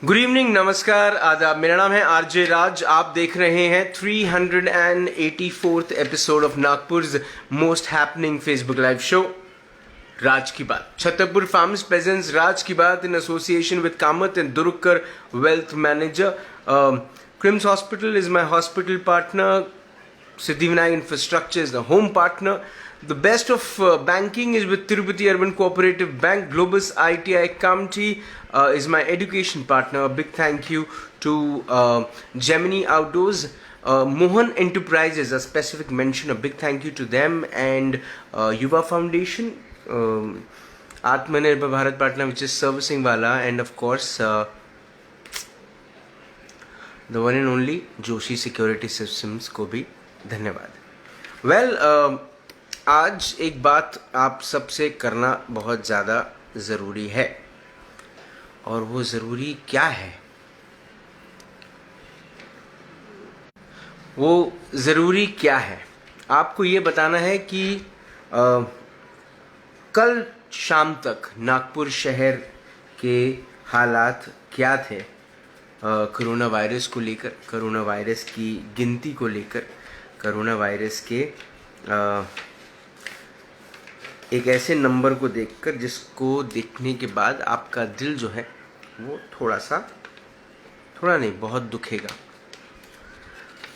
Good evening, नमस्कार, आदाब। मेरा नाम है आरजे राज। आप देख रहे हैं 384th एपिसोड ऑफ नागपुर's most happening Facebook live show Raj की बात। छतरपुर फार्म्स प्रेजेंट्स राज की बात in association with Kamath and Durukkar wealth manager. Krims hospital is my hospital partner. Siddhivinayak Infrastructure is the home partner. The best of banking is with Tirupati Urban Cooperative Bank. Globus ITI County is my education partner. A big thank you to Gemini Outdoors. Mohan Enterprises, a specific mention. A big thank you to them. And Yuva Foundation, Atmanirbhar Bharat Partner, which is servicing Wala. And of course, the one and only Joshi Security Systems को भी धन्यवाद। Well, आज एक बात आप सबसे करना बहुत ज़्यादा ज़रूरी है, और वो ज़रूरी क्या है? वो ज़रूरी क्या है आपको ये बताना है कि कल शाम तक नागपुर शहर के हालात क्या थे कोरोना वायरस को लेकर, कोरोना वायरस की गिनती को लेकर, कोरोना वायरस के एक ऐसे नंबर को देखकर जिसको देखने के बाद आपका दिल जो है वो थोड़ा नहीं बहुत दुखेगा।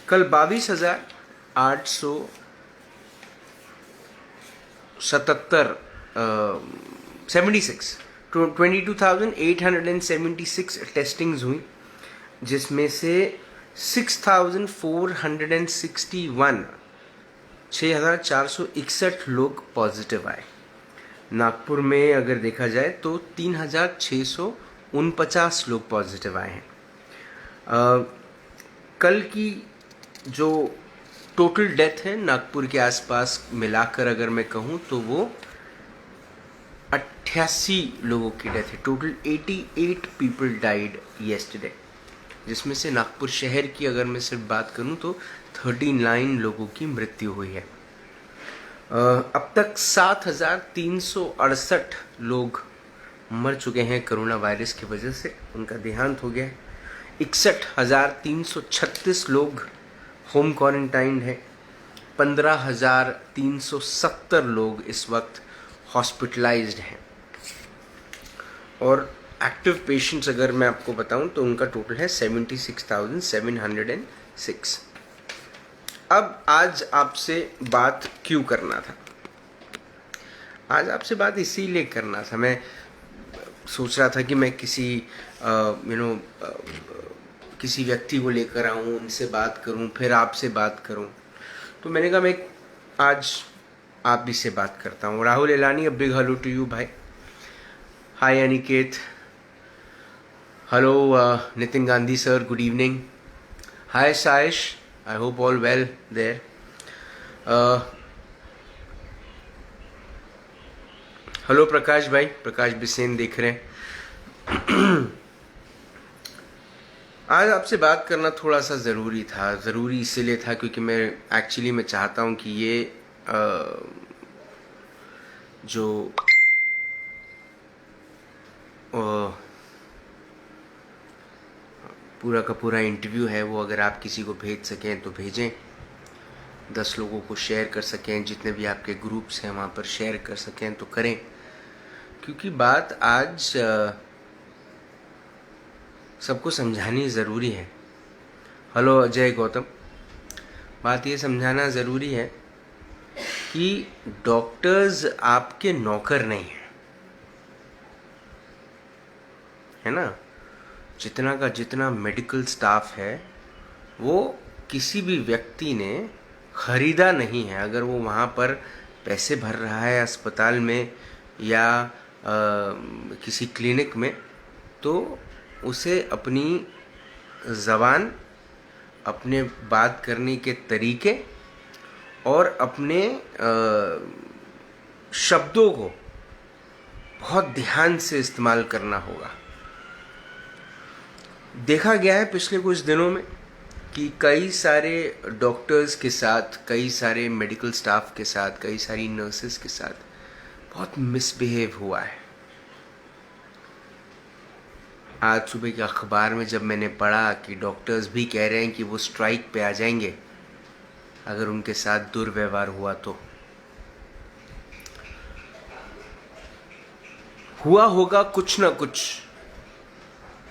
कल 22,876 टेस्टिंग्स हुई, जिसमें से 6,461 लोग पॉजिटिव आए। नागपुर में अगर देखा जाए तो 3,649 लोग पॉजिटिव आए हैं। कल की जो टोटल डेथ है नागपुर के आसपास मिलाकर अगर मैं कहूँ तो वो 88 लोगों की डेथ है। टोटल 88 पीपल डाइड येस्टरडे, जिसमें से नागपुर शहर की अगर मैं सिर्फ बात करूं तो 39 लोगों की मृत्यु हुई है। अब तक 7,368 लोग मर चुके हैं कोरोना वायरस की वजह से, उनका देहांत हो गया है। 61,336 लोग होम क्वारंटाइन हैं। 15,370 लोग इस वक्त हॉस्पिटलाइज्ड हैं, और एक्टिव पेशेंट्स अगर मैं आपको बताऊं तो उनका टोटल है 76,706। अब आज आपसे बात क्यों करना था? आज आपसे बात इसीलिए करना था, मैं सोच रहा था कि मैं किसी व्यक्ति को लेकर आऊं, उनसे बात करूं, फिर आपसे बात करूं। तो मैंने कहा मैं आज आप भी से बात करता हूं। Rahul Elani, a big hello to you भाई। Hi Aniket, hello Nitin Gandhi sir, good evening. Hi Saish, I hope all well there. Hello प्रकाश भाई, प्रकाश बिसेन देख रहे हैं। आज आपसे बात करना थोड़ा सा ज़रूरी था। ज़रूरी इसीलिए था क्योंकि मैं चाहता हूँ कि ये जो पूरा का पूरा इंटरव्यू है वो अगर आप किसी को भेज सकें तो भेजें, 10 लोगों को शेयर कर सकें, जितने भी आपके ग्रुप्स हैं वहाँ पर शेयर कर सकें तो करें, क्योंकि बात आज सबको समझानी ज़रूरी है। हेलो अजय गौतम, बात ये समझाना ज़रूरी है कि डॉक्टर्स आपके नौकर नहीं हैं, है ना। जितना का जितना मेडिकल स्टाफ है वो किसी भी व्यक्ति ने खरीदा नहीं है। अगर वो वहाँ पर पैसे भर रहा है अस्पताल में या किसी क्लिनिक में, तो उसे अपनी ज़बान, अपने बात करने के तरीके और अपने शब्दों को बहुत ध्यान से इस्तेमाल करना होगा। देखा गया है पिछले कुछ दिनों में कि कई सारे डॉक्टर्स के साथ, कई सारे मेडिकल स्टाफ के साथ, कई सारी नर्सेस के साथ बहुत मिसबिहेव हुआ है। आज सुबह के अखबार में जब मैंने पढ़ा कि डॉक्टर्स भी कह रहे हैं कि वो स्ट्राइक पे आ जाएंगे अगर उनके साथ दुर्व्यवहार हुआ तो। हुआ होगा कुछ ना कुछ,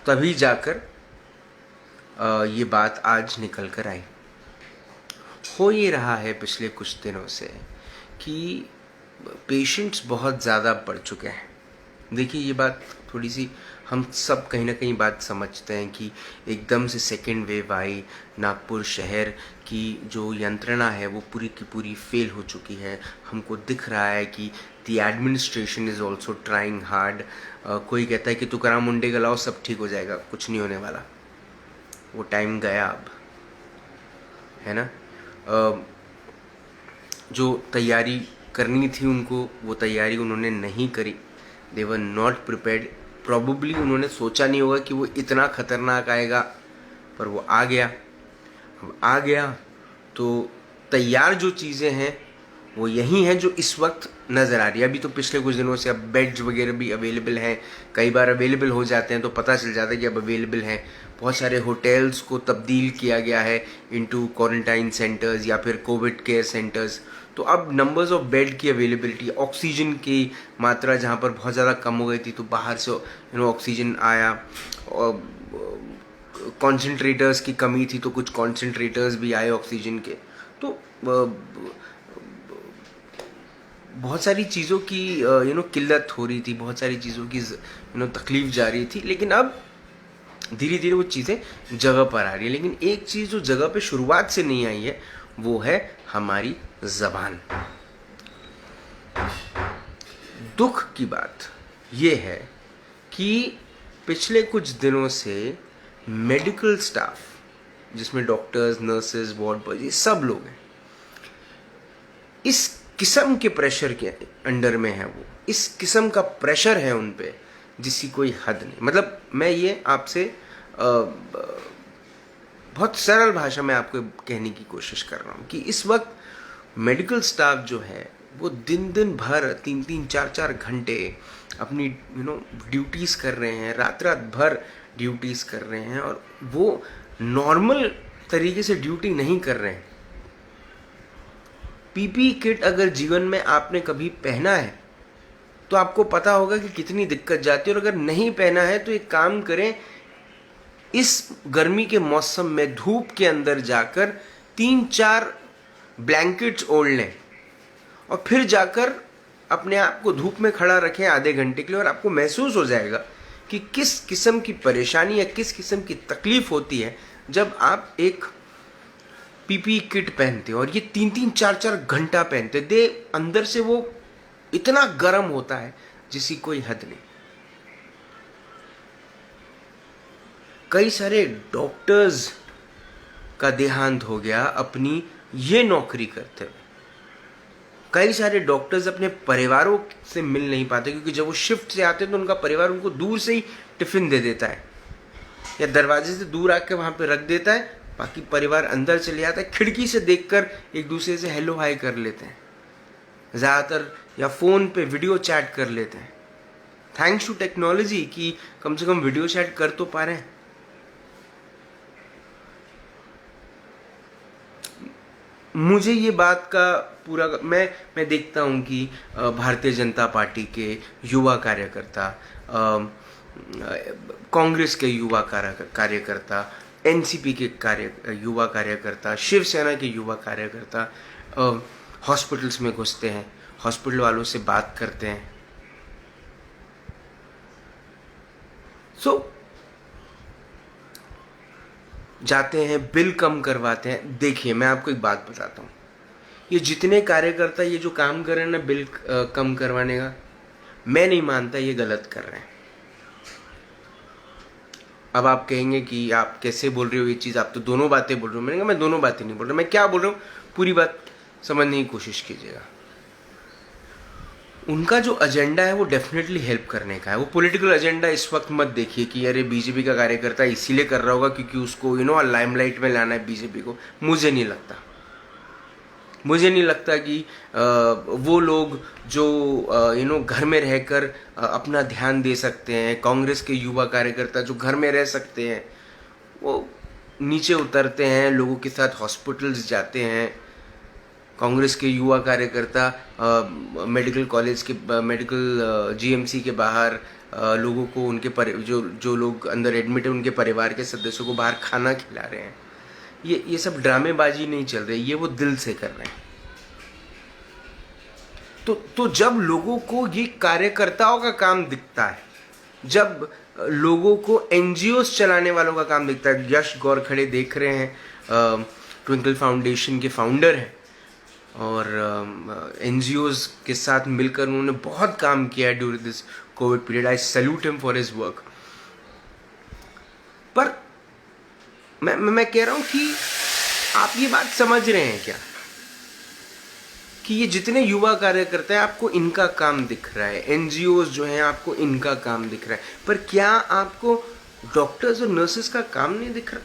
तभी जाकर ये बात आज निकल कर आई। हो ये रहा है पिछले कुछ दिनों से कि पेशेंट्स बहुत ज़्यादा बढ़ चुके हैं। देखिए, ये बात थोड़ी सी हम सब कहीं ना कहीं बात समझते हैं कि एकदम से सेकेंड वेव आई, नागपुर शहर की जो यंत्रणा है वो पूरी की पूरी फेल हो चुकी है। हमको दिख रहा है कि the administration is also trying hard. कोई कहता है कि तुकाराम मुंडे का लाओ सब ठीक हो जाएगा, कुछ नहीं होने वाला, वो टाइम गया अब, है ना। जो तैयारी करनी थी उनको, वो तैयारी उन्होंने नहीं करी। दे वर नॉट प्रिपेयर्ड। प्रॉबली उन्होंने सोचा नहीं होगा कि वो इतना खतरनाक आएगा, पर वो आ गया। अब आ गया तो तैयार जो चीज़ें हैं वो यही हैं जो इस वक्त नज़र आ रही है। अभी तो पिछले कुछ दिनों से अब बेड्स वगैरह भी अवेलेबल हैं, कई बार अवेलेबल हो जाते हैं तो पता चल जाता है कि अब अवेलेबल हैं। बहुत सारे होटल्स को तब्दील किया गया है इनटू क्वारंटाइन सेंटर्स या फिर कोविड केयर सेंटर्स। तो अब नंबर्स ऑफ बेड की अवेलेबिलिटी, ऑक्सीजन की मात्रा जहाँ पर बहुत ज़्यादा कम हो गई थी तो बाहर से ऑक्सीजन आया। और कॉन्सेंट्रेटर्स की कमी थी तो कुछ कॉन्सेंट्रेटर्स भी आए ऑक्सीजन के। तो बहुत सारी चीज़ों की किल्लत हो रही थी, बहुत सारी चीज़ों की तकलीफ जा रही थी। लेकिन अब धीरे धीरे वो चीज़ें जगह पर आ रही है। लेकिन एक चीज़ जो जगह पे शुरुआत से नहीं आई है वो है हमारी ज़बान। दुख की बात ये है कि पिछले कुछ दिनों से मेडिकल स्टाफ, जिसमें डॉक्टर्स, नर्सेज, वार्ड बॉयज, ये सब लोग हैं, इस किस्म के प्रेशर के अंडर में है। वो इस किस्म का प्रेशर है उन पे जिसकी कोई हद नहीं। मतलब मैं ये आपसे बहुत सरल भाषा में आपको कहने की कोशिश कर रहा हूँ कि इस वक्त मेडिकल स्टाफ जो है वो दिन दिन भर 3-3, 4-4 घंटे अपनी ड्यूटीज़ कर रहे हैं, रात रात भर ड्यूटीज़ कर रहे हैं, और वो नॉर्मल तरीके से ड्यूटी नहीं कर रहे हैं। पीपी किट अगर जीवन में आपने कभी पहना है तो आपको पता होगा कि कितनी दिक्कत जाती है। और अगर नहीं पहना है तो एक काम करें, इस गर्मी के मौसम में धूप के अंदर जाकर 3-4 ब्लैंकेट्स ओढ़ लें और फिर जाकर अपने आप को धूप में खड़ा रखें आधे घंटे के लिए, और आपको महसूस हो जाएगा कि किस किस्म की परेशानी या किस किस्म की तकलीफ होती है जब आप एक पीपी किट पहनते हो और ये 3-3, 4-4 घंटा पहनते। दे अंदर से वो इतना गर्म होता है जिसकी कोई हद नहीं। कई सारे डॉक्टर्स का देहांत हो गया अपनी ये नौकरी करते हुए। कई सारे डॉक्टर्स अपने परिवारों से मिल नहीं पाते, क्योंकि जब वो शिफ्ट से आते हैं तो उनका परिवार उनको दूर से ही टिफिन दे देता है या दरवाजे से दूर आके वहां पे रख देता है, बाकी परिवार अंदर चले जाता है। खिड़की से देखकर एक दूसरे से हेलो हाय कर लेते हैं ज़्यादातर, या फ़ोन पे वीडियो चैट कर लेते हैं। थैंक्स टू टेक्नोलॉजी कि कम से कम वीडियो चैट कर तो पा रहे हैं। मुझे ये बात का पूरा मैं देखता हूँ कि भारतीय जनता पार्टी के युवा कार्यकर्ता, कांग्रेस के युवा कार्यकर्ता, एनसीपी के युवा कार्यकर्ता, शिवसेना के युवा कार्यकर्ता हॉस्पिटल्स में घुसते हैं, हॉस्पिटल वालों से बात करते हैं। जाते हैं, बिल कम करवाते हैं। देखिए, मैं आपको एक बात बताता हूँ, ये जितने कार्यकर्ता ये जो काम कर रहे हैं ना बिल कम करवाने का, मैं नहीं मानता ये गलत कर रहे हैं। अब आप कहेंगे कि आप कैसे बोल रहे हो ये चीज़, आप तो दोनों बातें बोल रहे हो। मैंने कहा मैं दोनों बातें नहीं बोल रहा, मैं क्या बोल रहा हूँ पूरी बात समझने की कोशिश कीजिएगा। उनका जो एजेंडा है वो डेफिनेटली हेल्प करने का है। वो पॉलिटिकल एजेंडा इस वक्त मत देखिए कि अरे बीजेपी का कार्यकर्ता इसीलिए कर रहा होगा क्योंकि उसको लाइमलाइट में लाना है बीजेपी को। मुझे नहीं लगता। मुझे नहीं लगता कि वो लोग जो घर में रहकर अपना ध्यान दे सकते हैं, कांग्रेस के युवा कार्यकर्ता जो घर में रह सकते हैं, वो नीचे उतरते हैं, लोगों के साथ हॉस्पिटल्स जाते हैं। कांग्रेस के युवा कार्यकर्ता मेडिकल कॉलेज के मेडिकल जीएमसी के बाहर लोगों को उनके जो लोग अंदर एडमिट हैं उनके परिवार के सदस्यों को बाहर खाना खिला रहे हैं। ये सब ड्रामेबाजी नहीं चल रही, ये वो दिल से कर रहे हैं। तो जब लोगों को ये कार्यकर्ताओं का काम दिखता है, जब लोगों को एनजीओस चलाने वालों का काम दिखता है, यश गौरखड़े देख रहे हैं, ट्विंकल फाउंडेशन के फाउंडर हैं और एनजीओस के साथ मिलकर उन्होंने बहुत काम किया है during this Covid period. I salute him for his work. पर मैं कह रहा हूं कि आप ये बात समझ रहे हैं क्या कि ये जितने युवा कार्यकर्ता हैं आपको इनका काम दिख रहा है, एनजीओस जो हैं आपको इनका काम दिख रहा है, पर क्या आपको डॉक्टर्स और नर्सेस का काम नहीं दिख रहा?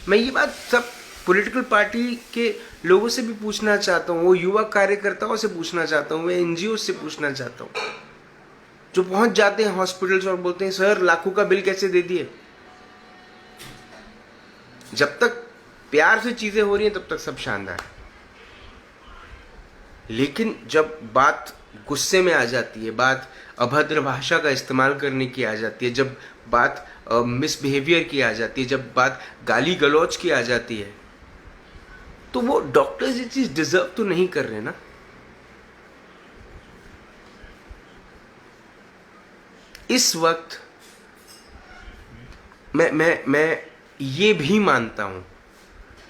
मैं ये बात सब पॉलिटिकल पार्टी के लोगों से भी पूछना चाहता हूँ, वो युवा कार्यकर्ताओं से पूछना चाहता हूँ, वो एनजीओ से पूछना चाहता हूँ जो पहुंच जाते हैं हॉस्पिटल्स और बोलते हैं सर लाखों का बिल कैसे दे दिए। जब तक प्यार से चीजें हो रही हैं तब तक सब शानदार है, लेकिन जब बात गुस्से में आ जाती है, बात अभद्र भाषा का इस्तेमाल करने की आ जाती है, जब बात मिसबिहेवियर की आ जाती है, जब बात गाली गलौज की आ जाती है, तो वो डॉक्टर्स ये चीज डिजर्व तो नहीं कर रहे ना। इस वक्त मैं ये भी मानता हूं,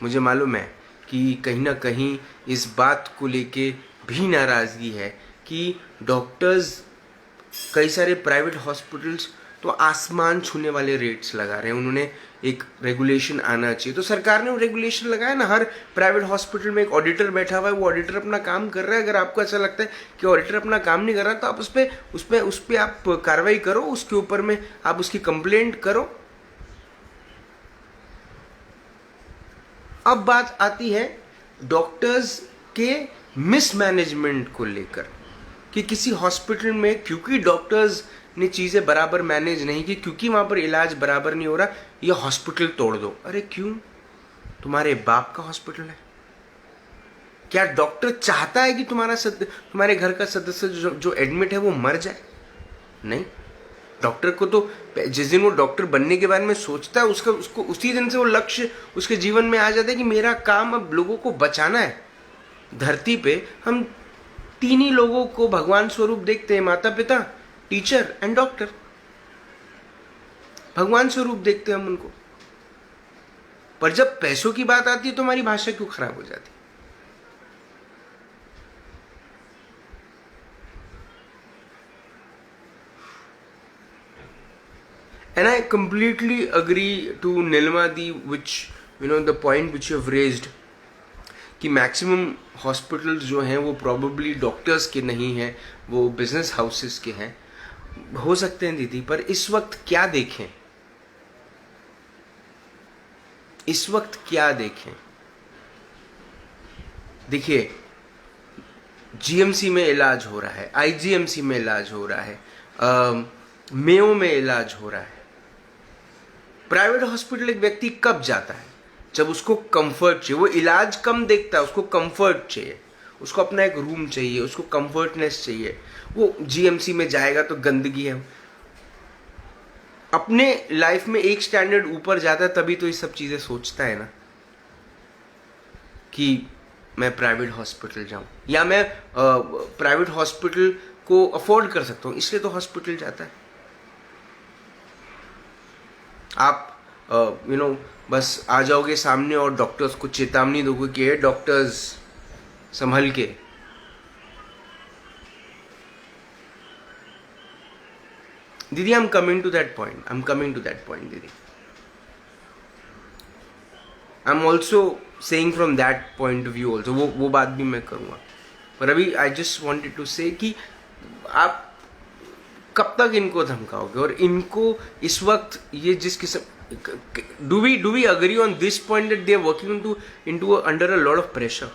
मुझे मालूम है कि कहीं ना कहीं इस बात को लेके भी नाराजगी है कि डॉक्टर्स, कई सारे प्राइवेट हॉस्पिटल्स तो आसमान छूने वाले रेट्स लगा रहे हैं। उन्होंने एक रेगुलेशन आना चाहिए, तो सरकार ने वो रेगुलेशन लगाया ना, हर प्राइवेट हॉस्पिटल में एक ऑडिटर बैठा हुआ है, वो ऑडिटर अपना काम कर रहा है। अगर आपको ऐसा लगता है कि ऑडिटर अपना काम नहीं कर रहा तो आप उस पे आप कार्रवाई करो, उसके ऊपर में आप उसकी कंप्लेंट करो। अब बात आती है डॉक्टर्स के मिसमैनेजमेंट को लेकर कि किसी हॉस्पिटल में क्योंकि डॉक्टर्स ने चीजें बराबर मैनेज नहीं की, क्योंकि वहां पर इलाज बराबर नहीं हो रहा, ये हॉस्पिटल तोड़ दो। अरे क्यों? तुम्हारे बाप का हॉस्पिटल है क्या? डॉक्टर चाहता है कि तुम्हारे घर का सदस्य जो एडमिट है वो मर जाए? नहीं। डॉक्टर को तो जिस दिन वो डॉक्टर बनने के बारे में सोचता है उसको उसी दिन से वो लक्ष्य उसके जीवन में आ जाता है कि मेरा काम अब लोगों को बचाना है। धरती पे हम तीन ही लोगों को भगवान स्वरूप देखते हैं, माता पिता, टीचर एंड डॉक्टर। भगवान स्वरूप देखते हैं हम उनको। पर जब पैसों की बात आती है तो हमारी भाषा क्यों खराब हो जाती है? And I completely agree to Nilmadi, which the point which you have raised, कि मैक्सिमम हॉस्पिटल्स जो हैं वो प्रॉबेबली डॉक्टर्स के नहीं हैं, वो बिजनेस हाउसेस के हैं। हो सकते हैं दीदी, पर इस वक्त क्या देखें? इस वक्त क्या देखें? देखिए, जीएमसी में इलाज हो रहा है, आईजीएमसी में इलाज हो रहा है, मेयो में इलाज हो रहा है। प्राइवेट हॉस्पिटल एक व्यक्ति कब जाता है? जब उसको कंफर्ट चाहिए। वो इलाज कम देखता है, उसको कंफर्ट चाहिए, उसको अपना एक रूम चाहिए, उसको कंफर्टनेस चाहिए। वो जीएमसी में जाएगा तो गंदगी है। अपने लाइफ में एक स्टैंडर्ड ऊपर जाता है तभी तो ये सब चीजें सोचता है ना कि मैं प्राइवेट हॉस्पिटल जाऊं, या मैं प्राइवेट हॉस्पिटल को अफोर्ड कर सकता हूं, इसलिए तो हॉस्पिटल जाता है। आप बस आ जाओगे सामने और डॉक्टर्स को चेतावनी दोगे कि ये डॉक्टर्स संभल के। दीदी, I am coming to that point दीदी। I am also saying from that point of view also, वो बात भी मैं करूंगा। पर अभी आई जस्ट वॉन्टेड टू से कि आप कब तक इनको धमकाओगे? और इनको इस वक्त ये जिस किस्म do we agree on this point that they are working under a lot of pressure?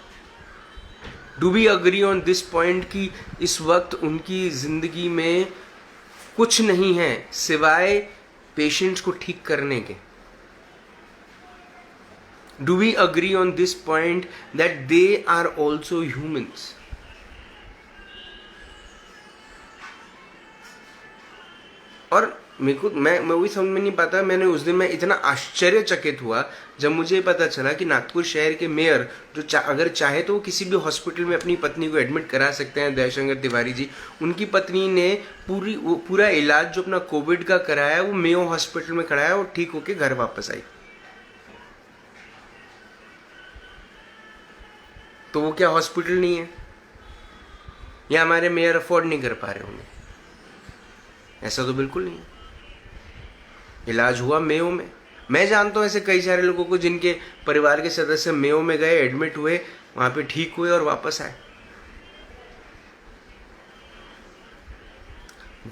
Do we agree on this point कि इस वक्त उनकी जिंदगी में कुछ नहीं है सिवाय पेशेंट्स को ठीक करने के? Do we agree on this point that they are also humans? और मेरे को मैं वही समझ में नहीं पाता। मैंने उस दिन मैं इतना आश्चर्यचकित हुआ जब मुझे पता चला कि नागपुर शहर के मेयर जो अगर चाहे तो वो किसी भी हॉस्पिटल में अपनी पत्नी को एडमिट करा सकते हैं, दयाशंकर तिवारी जी। उनकी पत्नी ने पूरा इलाज जो अपना कोविड का कराया वो मेयो हॉस्पिटल में कराया और ठीक होके घर वापस आई। तो वो क्या हॉस्पिटल नहीं है या हमारे मेयर अफोर्ड नहीं कर पा रहे होंगे? ऐसा तो बिल्कुल नहीं है। इलाज हुआ मेयो में। मैं जानता हूं ऐसे कई सारे लोगों को जिनके परिवार के सदस्य मेयो में गए, एडमिट हुए, वहां पे ठीक हुए और वापस आए।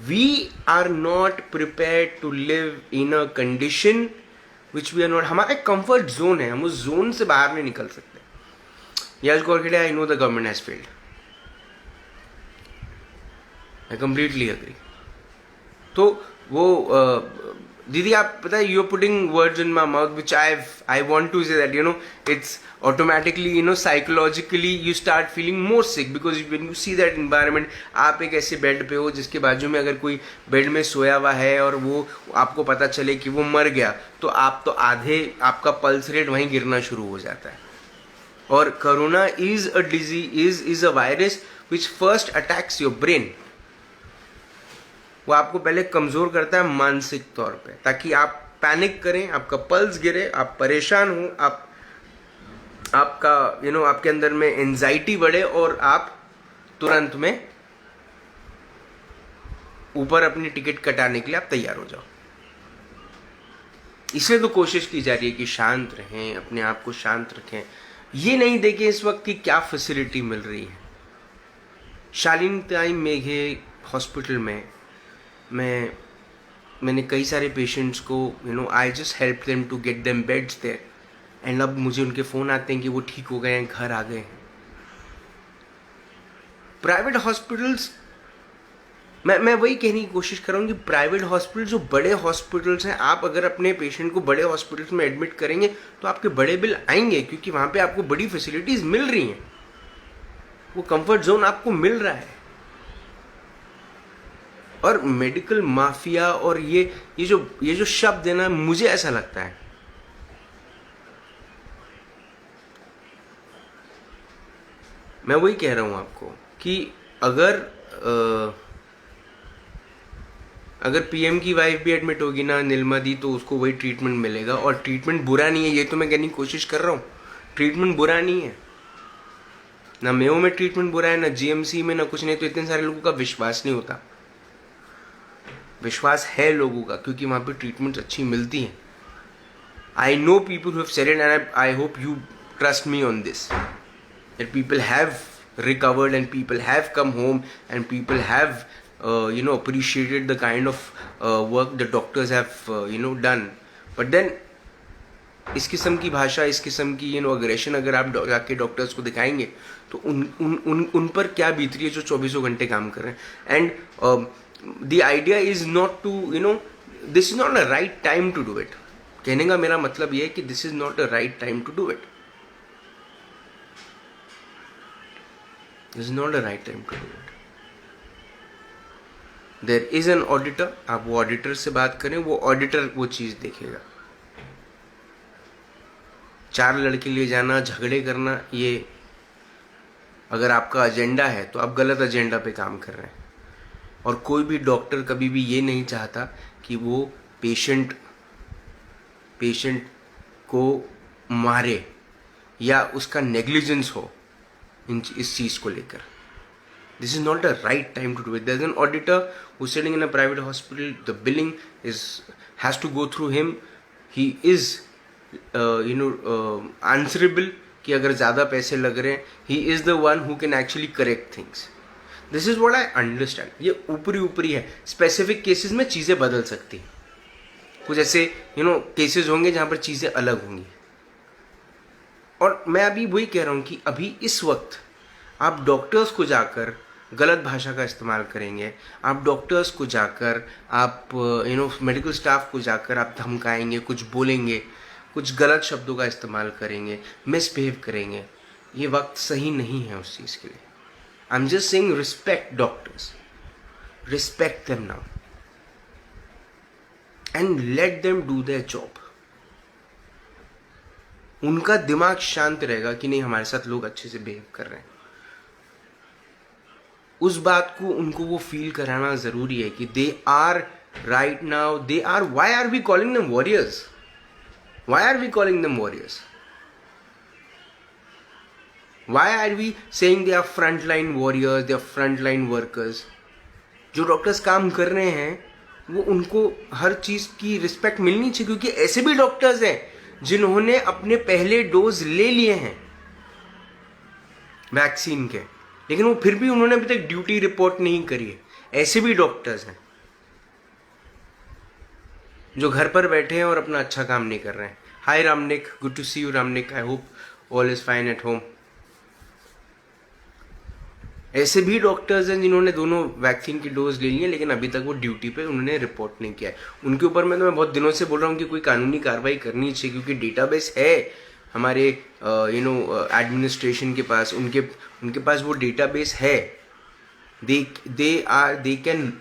We are not prepared to live in a condition which we are not. हमारा कंफर्ट जोन है, हम उस जोन से बाहर नहीं निकल सकते। Yes Gorkhede, I know the government has failed, I completely agree. तो वो दीदी आप पता है, you are putting words in my mouth which I want to say that it's automatically psychologically you start feeling more sick because when you see that environment. आप एक ऐसे bed पे हो जिसके बाजू में अगर कोई बेड में सोया हुआ है और वो आपको पता चले कि वो मर गया, तो आप तो आपका पल्स रेट वहीं गिरना शुरू हो जाता है। और corona is a disease, is a virus which first attacks your brain. वो आपको पहले कमजोर करता है मानसिक तौर पे, ताकि आप पैनिक करें, आपका पल्स गिरे, आप परेशान हो, आपका आपके अंदर में एंजाइटी बढ़े और आप तुरंत में ऊपर अपनी टिकट कटाने के लिए आप तैयार हो जाओ। इसलिए तो कोशिश की जा रही है कि शांत रहें, अपने आप को शांत रखें। ये नहीं देखें इस वक्त की क्या फैसिलिटी मिल रही है। शालीनताई मेघे हॉस्पिटल में मैंने कई सारे पेशेंट्स को I just help them to get them beds there, and अब मुझे उनके फ़ोन आते हैं कि वो ठीक हो गए हैं, घर आ गए हैं। प्राइवेट हॉस्पिटल्स, मैं वही कहने की कोशिश कर रहा हूँ कि प्राइवेट हॉस्पिटल जो बड़े हॉस्पिटल्स हैं, आप अगर अपने पेशेंट को बड़े हॉस्पिटल्स में एडमिट करेंगे तो आपके बड़े बिल आएंगे, क्योंकि वहाँ पे आपको बड़ी फैसिलिटीज़ मिल रही हैं, वो कंफर्ट जोन आपको मिल रहा है। और मेडिकल माफिया और ये जो शब्द है ना, मुझे ऐसा लगता है मैं वही कह रहा हूं आपको कि अगर पीएम की वाइफ भी एडमिट होगी ना, नीलमा दी, तो उसको वही ट्रीटमेंट मिलेगा। और ट्रीटमेंट बुरा नहीं है, ये तो मैं कहने की कोशिश कर रहा हूँ। ट्रीटमेंट बुरा नहीं है, ना मेयो में ट्रीटमेंट बुरा है, ना जीएमसी में, ना कुछ नहीं। तो इतने सारे लोगों का विश्वास नहीं होता। विश्वास है लोगों का, क्योंकि वहां पे ट्रीटमेंट अच्छी मिलती हैं। I know people who have said it and I hope you trust me on this, that people have recovered and people have come home and people have appreciated the kind of work the doctors have done. But then इस किस्म की भाषा, इस किस्म की aggression अगर आप जाके डॉक्टर्स को दिखाएंगे तो उन पर क्या बीत रही है जो 24 घंटे काम कर रहे हैं। And the idea is not to this is not a right time to do it. कहने का मेरा मतलब ये है कि this is not a right time to do it. This is not a right time to do it. There is an auditor. आप वो auditor से बात करें, वो ऑडिटर वो चीज देखेगा। 4 लड़के ले जाना, झगड़े करना, ये अगर आपका एजेंडा है तो आप गलत एजेंडा पे काम कर रहे हैं। और कोई भी डॉक्टर कभी भी ये नहीं चाहता कि वो पेशेंट को मारे या उसका नेग्लिजेंस हो इस चीज को लेकर। This is not a right time to do it. There is an auditor who sitting in a private hospital, the billing has to go through him. He is answerable कि अगर ज्यादा पैसे लग रहे हैं, he is the one who can actually correct things. This is what I understand. ये ऊपरी है, स्पेसिफिक केसेस में चीजें बदल सकती हैं। कुछ ऐसे केसेस होंगे जहाँ पर चीज़ें अलग होंगी। और मैं अभी वही कह रहा हूँ कि अभी इस वक्त आप डॉक्टर्स को जाकर गलत भाषा का इस्तेमाल करेंगे, आप डॉक्टर्स को जाकर, आप मेडिकल स्टाफ को जाकर आप धमकाएंगे, कुछ बोलेंगे, कुछ गलत शब्दों का इस्तेमाल करेंगे, मिसबिहेव करेंगे, ये वक्त सही नहीं है उस चीज़ के लिए। I am just saying respect doctors, respect them now and let them do their job. उनका दिमाग शांत रहेगा कि नहीं, हमारे साथ लोग अच्छे से बिहेव कर रहे हैं। उस बात को उनको वो फील कराना जरूरी है कि they are right now, they are, why are we calling them warriors, why are we calling them warriors, why are we saying they are front line warriors, they are front line workers. जो doctors काम कर रहे हैं वो, उनको हर चीज की respect मिलनी चाहिए, क्योंकि ऐसे भी डॉक्टर्स हैं जिन्होंने अपने पहले डोज ले लिए हैं वैक्सीन के, लेकिन वो फिर भी उन्होंने अभी तक ड्यूटी रिपोर्ट नहीं करी है। ऐसे भी डॉक्टर्स हैं जो घर पर बैठे हैं और अपना अच्छा काम नहीं कर रहे हैं। Hi Ramnik, good to see you Ramnik, I hope all is fine at home. ऐसे भी डॉक्टर्स हैं जिन्होंने दोनों वैक्सीन की डोज ले ली है, लेकिन अभी तक वो ड्यूटी पे उन्होंने रिपोर्ट नहीं किया है। उनके ऊपर मैं बहुत दिनों से बोल रहा हूँ कि कोई कानूनी कार्रवाई करनी चाहिए, क्योंकि डेटाबेस है हमारे एडमिनिस्ट्रेशन के पास, उनके पास वो डेटाबेस है। they can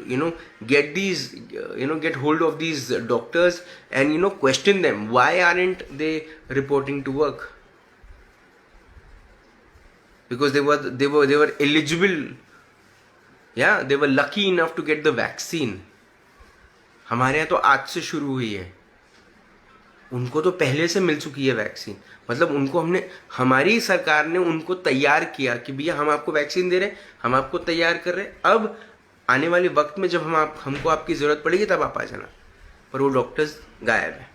get hold of these doctors and question them, why aren't they reporting to work, because they were eligible, yeah, they were lucky enough to get the vaccine. हमारे यहाँ तो आज से शुरू हुई है, उनको तो पहले से मिल चुकी है वैक्सीन। मतलब उनको हमारी सरकार ने उनको तैयार किया कि भैया हम आपको वैक्सीन दे रहे हैं, हम आपको तैयार कर रहे हैं, अब आने वाले वक्त में जब हमको आपकी जरूरत पड़ेगी तब आप आ जाना। पर वो डॉक्टर्स गायब है।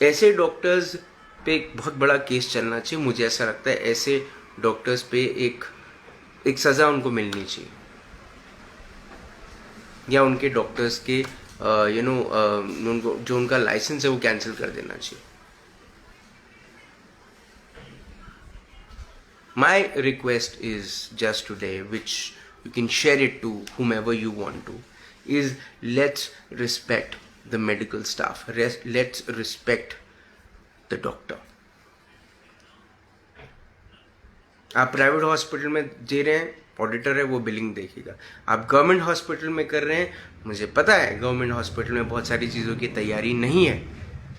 ऐसे डॉक्टर्स पे एक बहुत बड़ा केस चलना चाहिए, मुझे ऐसा लगता है। ऐसे डॉक्टर्स पे एक सजा उनको मिलनी चाहिए, या उनके डॉक्टर्स के उनको जो उनका लाइसेंस है वो कैंसिल कर देना चाहिए। My request is just today, which you can share it to whomever you want to, is let's respect the medical staff. Let's respect the doctor. आप प्राइवेट हॉस्पिटल में दे रहे हैं, ऑडिटर है वो बिलिंग देखेगा। आप गवर्नमेंट हॉस्पिटल में कर रहे हैं, मुझे पता है गवर्नमेंट हॉस्पिटल में बहुत सारी चीज़ों की तैयारी नहीं है,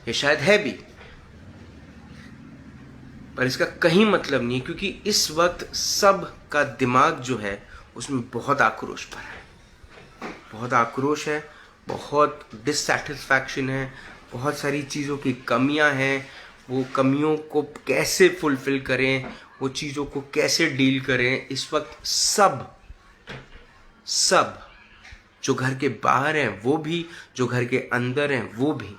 ये शायद है भी, पर इसका कहीं मतलब नहीं, क्योंकि इस वक्त सब का दिमाग जो है उसमें बहुत आक्रोश भरा है, बहुत आक्रोश है, बहुत डिससैटिस्फैक्शन है, बहुत सारी चीज़ों की कमियां हैं। वो कमियों को कैसे फुलफिल करें, वो चीज़ों को कैसे डील करें, इस वक्त सब जो घर के बाहर हैं वो भी, जो घर के अंदर हैं वो भी,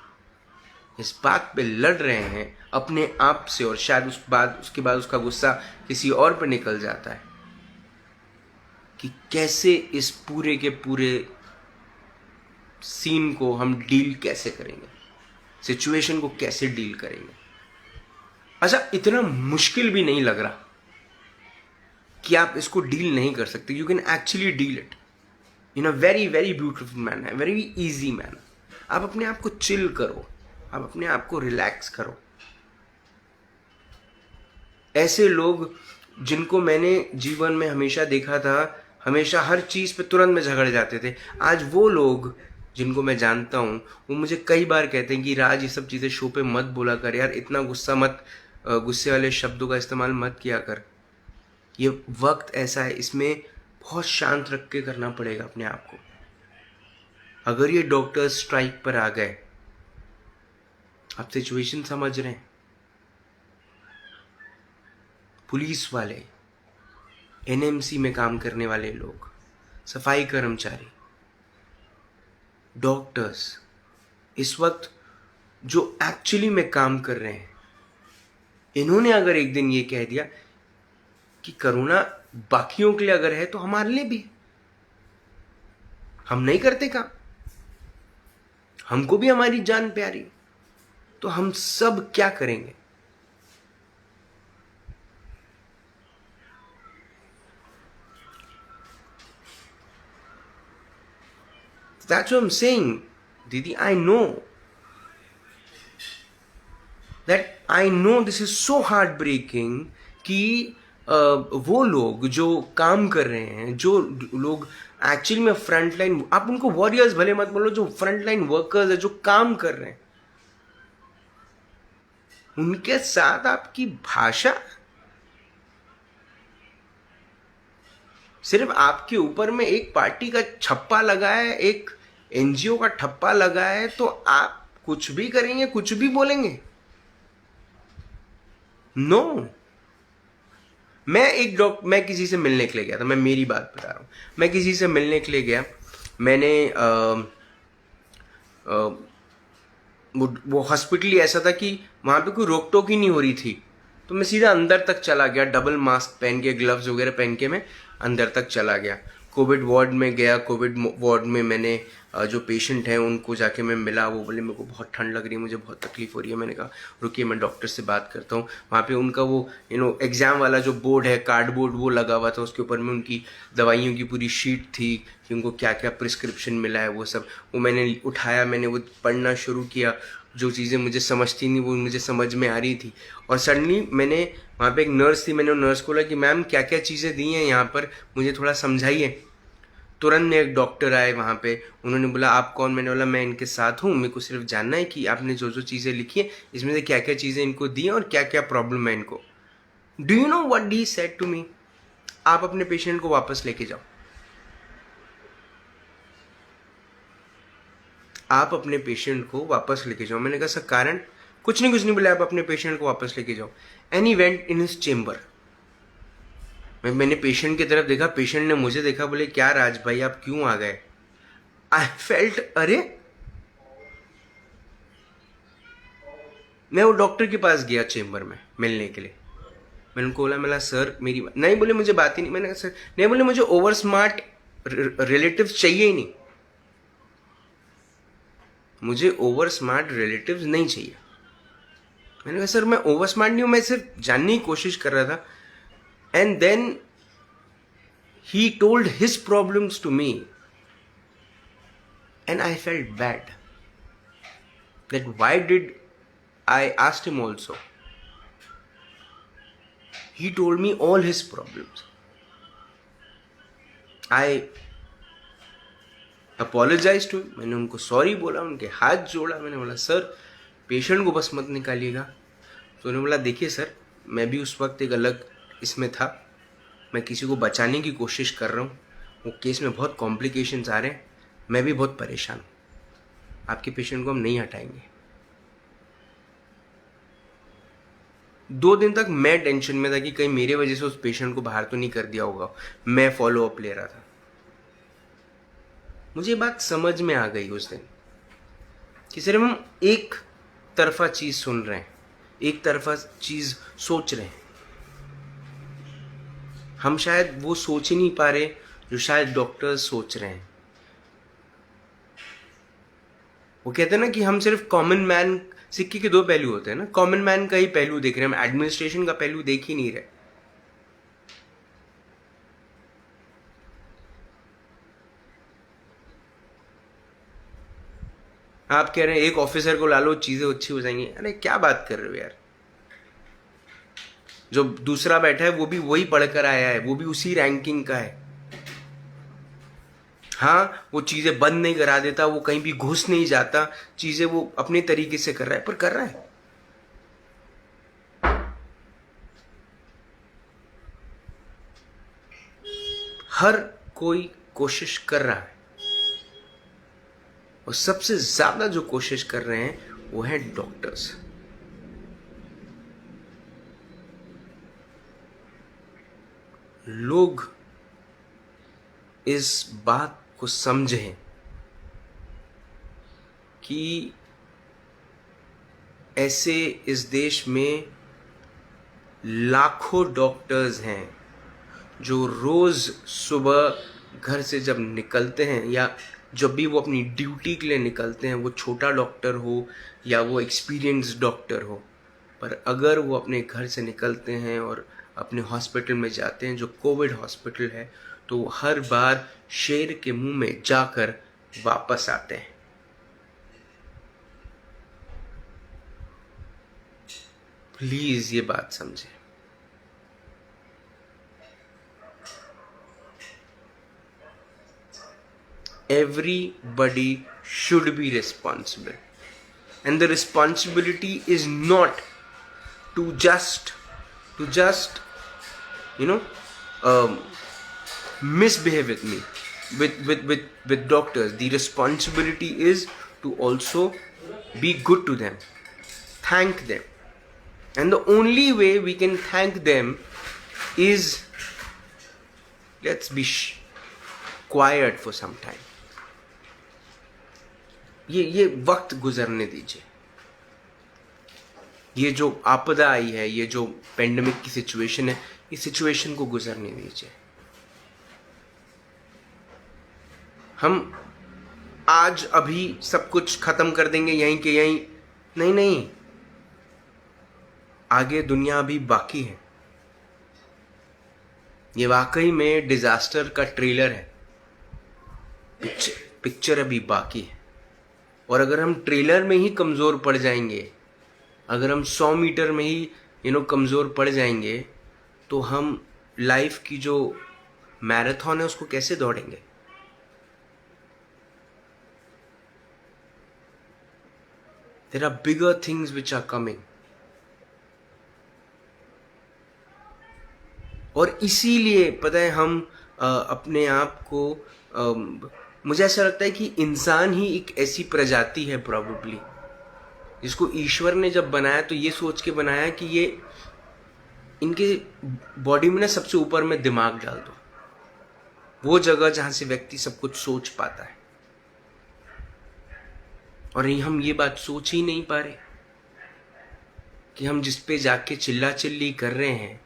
इस बात पे लड़ रहे हैं अपने आप से, और शायद उसके बाद उसका गुस्सा किसी और पे निकल जाता है कि कैसे इस पूरे के पूरे सीन को हम डील कैसे करेंगे, सिचुएशन को कैसे डील करेंगे। अच्छा, इतना मुश्किल भी नहीं लग रहा कि आप इसको डील नहीं कर सकते। You can actually deal it in a very very beautiful manner, very easy manner. आप अपने आप को चिल करो, आप अपने आप को रिलैक्स करो। ऐसे लोग जिनको मैंने जीवन में हमेशा देखा था, हमेशा हर चीज़ पे तुरंत में झगड़ जाते थे, आज वो लोग जिनको मैं जानता हूँ वो मुझे कई बार कहते हैं कि राज ये सब चीज़ें शो पे मत बोला कर यार, इतना गुस्से वाले शब्दों का इस्तेमाल मत किया कर। ये वक्त ऐसा है, इसमें बहुत शांत रख के करना पड़ेगा अपने आप को। अगर ये डॉक्टर स्ट्राइक पर आ गए, आप सिचुएशन समझ रहे हैं, पुलिस वाले, एनएमसी में काम करने वाले लोग, सफाई कर्मचारी, डॉक्टर्स, इस वक्त जो एक्चुअली में काम कर रहे हैं, इन्होंने अगर एक दिन ये कह दिया कि कोरोना बाकियों के लिए अगर है तो हमारे लिए भी, हम नहीं करते काम, हमको भी हमारी जान प्यारी, तो हम सब क्या करेंगे? That's what I'm saying, Didi. I know this is so heartbreaking कि वो लोग जो काम कर रहे हैं, जो लोग एक्चुअली में फ्रंट लाइन, आप उनको वॉरियर्स भले मत बोलो, जो फ्रंट लाइन वर्कर्स है, जो काम कर रहे हैं, उनके साथ आपकी भाषा, सिर्फ आपके ऊपर में एक पार्टी का छप्पा लगा है, एक एनजीओ का ठप्पा लगा है, तो आप कुछ भी करेंगे, कुछ भी बोलेंगे? नो मैं किसी से मिलने के लिए गया था, मैं मेरी बात बता रहा हूं। मैं किसी से मिलने के लिए गया, मैंने वो हॉस्पिटल ही ऐसा था कि वहां पे कोई रोक टोक ही नहीं हो रही थी, तो मैं सीधा अंदर तक चला गया, डबल मास्क पहन के, ग्लव्स वगैरह पहन के मैं अंदर तक चला गया। कोविड वार्ड में गया, कोविड वार्ड में मैंने जो पेशेंट हैं उनको जाके मैं मिला। वो बोले मेरे को बहुत ठंड लग रही है, मुझे बहुत तकलीफ हो रही है। मैंने कहा रुकिए मैं डॉक्टर से बात करता हूँ। वहाँ पे उनका वो एग्ज़ाम वाला जो बोर्ड है, कार्डबोर्ड, वो लगा हुआ था, उसके ऊपर में उनकी दवाइयों की पूरी शीट थी कि उनको क्या क्या प्रिस्क्रिप्शन मिला है, वो सब। वो मैंने उठाया, मैंने वो पढ़ना शुरू किया। जो चीज़ें मुझे समझती नहीं वो मुझे समझ में आ रही थी। और सडनली मैंने, वहाँ पे एक नर्स थी, मैंने नर्स को बोला कि मैम क्या क्या चीज़ें दी हैं यहाँ पर, मुझे थोड़ा समझाइए। तुरंत एक डॉक्टर आए वहाँ पे, उन्होंने बोला आप कौन? मैंने बोला मैं इनके साथ हूँ, मेरे को सिर्फ जानना है कि आपने जो जो चीज़ें लिखी है इसमें से क्या क्या चीज़ें इनको दी हैं और क्या क्या प्रॉब्लम है इनको। Do you know what he said to me? आप अपने पेशेंट को वापस लेके जाओ, आप अपने पेशेंट को वापस लेके जाओ। मैंने कहा सर कारण? कुछ नहीं बोला, आप अपने पेशेंट को वापस लेके जाओ। And he went in his chamber. मैंने पेशेंट की तरफ देखा, पेशेंट ने मुझे देखा, बोले क्या राज भाई आप क्यों आ गए? आई फेल्ट, अरे मैं वो डॉक्टर के पास गया चेम्बर में मिलने के लिए। मैंने उनको बोला सर मेरी नहीं, बोले मुझे बात ही नहीं। मैंने कहा सर नहीं, बोले मुझे ओवर स्मार्ट रिलेटिव्स चाहिए ही नहीं, मुझे ओवर स्मार्ट रिलेटिव्स नहीं चाहिए। मैंने कहा सर मैं ओवर स्मार्ट नहीं हूं, मैं सिर्फ जानने की कोशिश कर रहा था। And then he told his problems to me and I felt bad that why did I asked him also. He told me all his problems. I apologized to him. मैंने उनको सॉरी बोला, उनके हाथ जोड़ा। मैंने बोला सर पेशेंट को बस मत निकालिएगा। तो उन्होंने बोला देखिए सर मैं भी उस वक्त एक अलग इसमें था, मैं किसी को बचाने की कोशिश कर रहा हूँ, वो केस में बहुत कॉम्प्लिकेशंस आ रहे हैं, मैं भी बहुत परेशान हूँ, आपके पेशेंट को हम नहीं हटाएंगे। 2 दिन तक मैं टेंशन में था कि कहीं मेरे वजह से उस पेशेंट को बाहर तो नहीं कर दिया होगा। मैं फॉलो अप ले रहा था। मुझे बात समझ में आ गई उस दिन कि सिर्फ हम एक तरफा चीज सुन रहे हैं, एक तरफा चीज सोच रहे हैं। हम शायद वो सोच ही नहीं पा रहे जो शायद डॉक्टर्स सोच रहे हैं। वो कहते हैं ना कि हम सिर्फ कॉमन मैन, सिक्के के 2 पहलू होते हैं ना, कॉमन मैन का ही पहलू देख रहे हैं, हम एडमिनिस्ट्रेशन का पहलू देख ही नहीं रहे। आप कह रहे हैं एक ऑफिसर को ला लो चीजें अच्छी हो जाएंगी। अरे क्या बात कर रहे हो यार, जो दूसरा बैठा है वो भी वही पढ़कर आया है, वो भी उसी रैंकिंग का है। हाँ वो चीजें बंद नहीं करा देता, वो कहीं भी घुस नहीं जाता, चीजें वो अपने तरीके से कर रहा है, पर कर रहा है। हर कोई कोशिश कर रहा है, और सबसे ज्यादा जो कोशिश कर रहे हैं वो है डॉक्टर्स। लोग इस बात को समझें कि ऐसे इस देश में लाखों डॉक्टर्स हैं जो रोज सुबह घर से जब निकलते हैं या जब भी वो अपनी ड्यूटी के लिए निकलते हैं, वो छोटा डॉक्टर हो या वो एक्सपीरियंस्ड डॉक्टर हो, पर अगर वो अपने घर से निकलते हैं और अपने हॉस्पिटल में जाते हैं जो कोविड हॉस्पिटल है, तो वो हर बार शेर के मुंह में जाकर वापस आते हैं। प्लीज ये बात समझें। Everybody should be responsible, and the responsibility is not to just you know misbehave with me, with doctors. The responsibility is to also be good to them, thank them, and the only way we can thank them is, let's be quiet for some time. ये वक्त गुजरने दीजिए। ये जो आपदा आई है, ये जो पेंडेमिक की सिचुएशन है, इस सिचुएशन को गुजरने दीजिए। हम आज अभी सब कुछ खत्म कर देंगे यहीं के यहीं, नहीं, आगे दुनिया अभी बाकी है। ये वाकई में डिजास्टर का ट्रेलर है, पिक्चर अभी बाकी है। और अगर हम ट्रेलर में ही कमज़ोर पड़ जाएंगे, अगर हम 100 मीटर में ही कमज़ोर पड़ जाएंगे, तो हम लाइफ की जो मैराथन है उसको कैसे दौड़ेंगे? There are bigger things which are coming. और इसीलिए पता है हम अपने आप को मुझे ऐसा लगता है कि इंसान ही एक ऐसी प्रजाति है प्रोबेबली जिसको ईश्वर ने जब बनाया तो ये सोच के बनाया कि ये इनके बॉडी में ना सबसे ऊपर में दिमाग डाल दो, वो जगह जहां से व्यक्ति सब कुछ सोच पाता है। और हम ये बात सोच ही नहीं पा रहे कि हम जिस पे जाके चिल्ला चिल्ली कर रहे हैं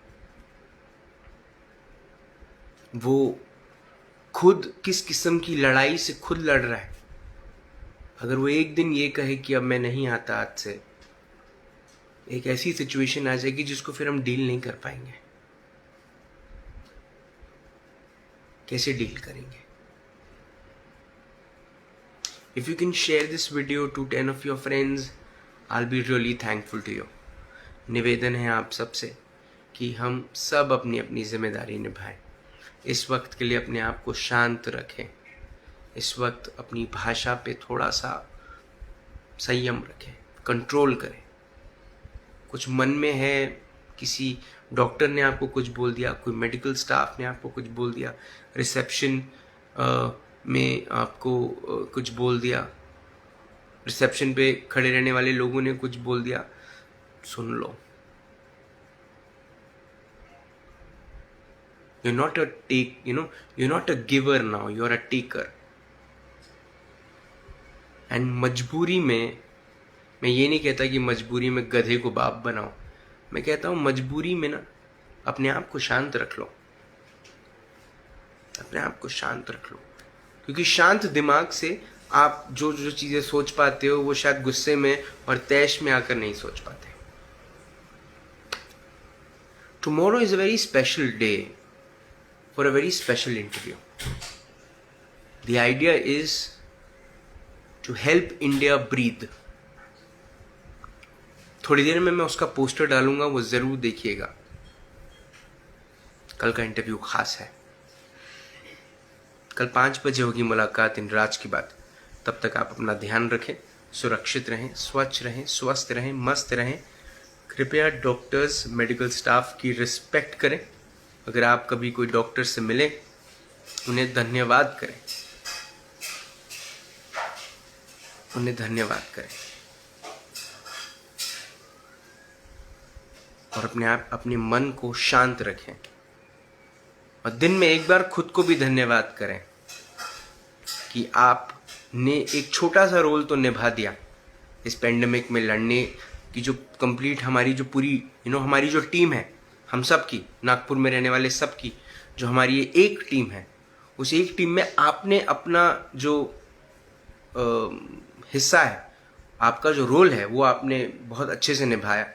वो खुद किस किस्म की लड़ाई से खुद लड़ रहा है। अगर वो एक दिन ये कहे कि अब मैं नहीं आता आज से, एक ऐसी सिचुएशन आ जाएगी जिसको फिर हम डील नहीं कर पाएंगे। कैसे डील करेंगे? If you can share this video to 10 of your friends, I'll be really thankful to you. निवेदन है आप सबसे कि हम सब अपनी अपनी जिम्मेदारी निभाएं। इस वक्त के लिए अपने आप को शांत रखें। इस वक्त अपनी भाषा पे थोड़ा सा संयम रखें, कंट्रोल करें। कुछ मन में है, किसी डॉक्टर ने आपको कुछ बोल दिया, कोई मेडिकल स्टाफ ने आपको कुछ बोल दिया, रिसेप्शन में आपको कुछ बोल दिया, रिसेप्शन पे खड़े रहने वाले लोगों ने कुछ बोल दिया, सुन लो। You're not a you're not a giver now, you're a taker. And मजबूरी में, मैं ये नहीं कहता कि मजबूरी में गधे को बाप बनाओ, मैं कहता हूँ मजबूरी में ना अपने आप को शांत रख लो, अपने आप को शांत रख लो। क्योंकि शांत दिमाग से आप जो जो चीज़ें सोच पाते हो वो शायद गुस्से में और तैश में आकर नहीं सोच पाते। Tomorrow is a very special day for a very special interview. The idea is to help India breathe. थोड़ी देर में मैं उसका पोस्टर डालूंगा, वो जरूर देखिएगा। कल का इंटरव्यू खास है। कल 5 बजे होगी मुलाकात इन राज की बात। तब तक आप अपना ध्यान रखें, सुरक्षित रहें, स्वच्छ रहें, स्वस्थ रहें, मस्त रहें। कृपया डॉक्टर्स, मेडिकल स्टाफ की रिस्पेक्ट करें। अगर आप कभी कोई डॉक्टर से मिले, उन्हें धन्यवाद करें, उन्हें धन्यवाद करें। और अपने मन को शांत रखें। और दिन में एक बार खुद को भी धन्यवाद करें कि आपने एक छोटा सा रोल तो निभा दिया इस पेंडेमिक में लड़ने की। जो कंप्लीट हमारी जो पूरी हमारी जो टीम है, हम सब की, नागपुर में रहने वाले सब की जो हमारी ये एक टीम है, उस एक टीम में आपने अपना जो हिस्सा है, आपका जो रोल है वो आपने बहुत अच्छे से निभाया,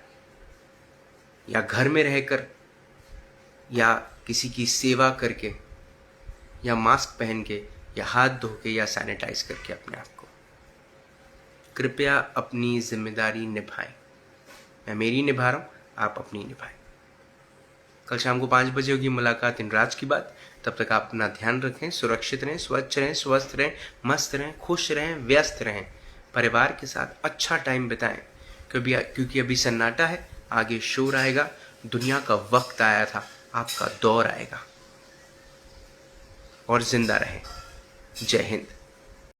या घर में रहकर, या किसी की सेवा करके, या मास्क पहन के, या हाथ धो के, या सैनिटाइज करके अपने आप को, कृपया अपनी जिम्मेदारी निभाएं। मैं मेरी निभा रहा हूँ, आप अपनी निभाएं। कल शाम को 5 बजे होगी मुलाकात इन राज की बात। तब तक आप अपना ध्यान रखें, सुरक्षित रहें, स्वच्छ रहें, स्वस्थ रहें, मस्त रहें, खुश रहें, व्यस्त रहें, परिवार के साथ अच्छा टाइम बिताएं, क्योंकि अभी सन्नाटा है, आगे शोर आएगा। दुनिया का वक्त आया था, आपका दौर आएगा। और जिंदा रहें। जय हिंद।